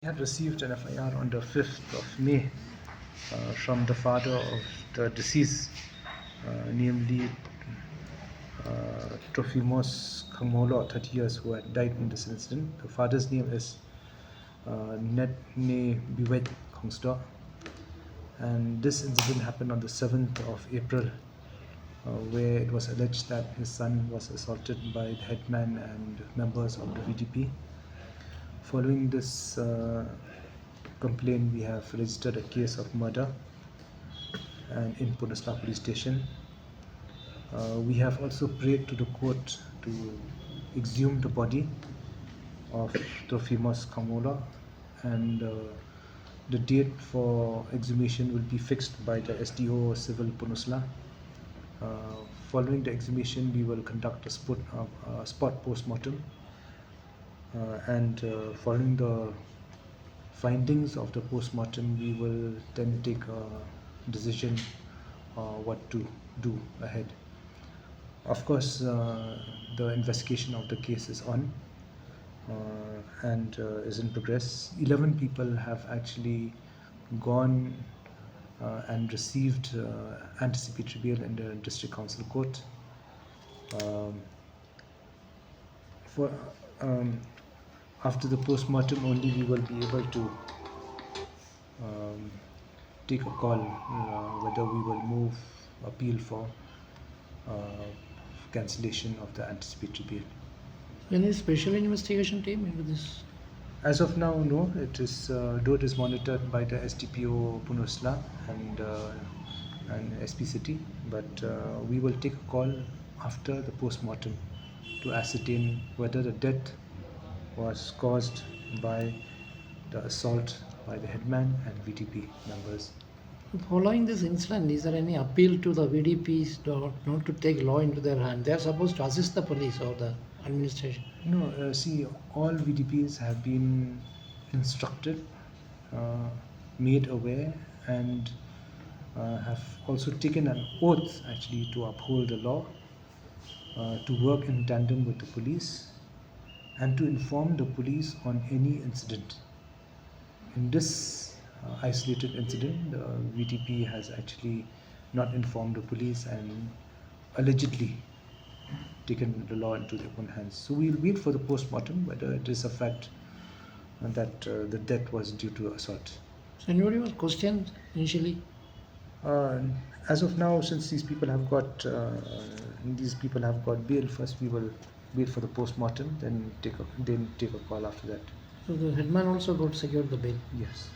We had received an FIR on the 5th of May from the father of the deceased, namely Trophimus, 30 years, who had died in this incident. The father's name is Vivek, and this incident happened on the 7th of April, where it was alleged that his son was assaulted by the headman and members of the VDP. Following this complaint, we have registered a case of murder and in Punasla police station. We have also prayed to the court to exhume the body of Trophimus Kamola, and the date for exhumation will be fixed by the SDO Civil Punasla. Following the exhumation, we will conduct a spot postmortem, and following the findings of the postmortem, we will then take a decision what to do ahead. Of course, the investigation of the case is on and is in progress. 11 people have actually gone and received anticipatory bail in the district council court. After the postmortem only, we will be able to take a call whether we will move appeal for cancellation of the anticipatory bail. Any special investigation team into this? As of now, no. It is though it is monitored by the SDPO Punasla and SP City, but we will take a call after the postmortem to ascertain whether the death was caused by the assault by the headman and VDP members. Following this incident, is there any appeal to the VDPs not to take law into their hand? They are supposed to assist the police or the administration. No, see, all VDPs have been instructed, made aware, and have also taken an oath actually to uphold the law, to work in tandem with the police, and to inform the police on any incident. In this isolated incident, the VDP has actually not informed the police and allegedly taken the law into their own hands. So we'll wait for the postmortem whether it is a fact that the death was due to assault. So anybody was questioned initially? As of now, since these people have got bail, first we will wait for the postmortem, then take a call after that. So the headman also got secured the bail. Yes.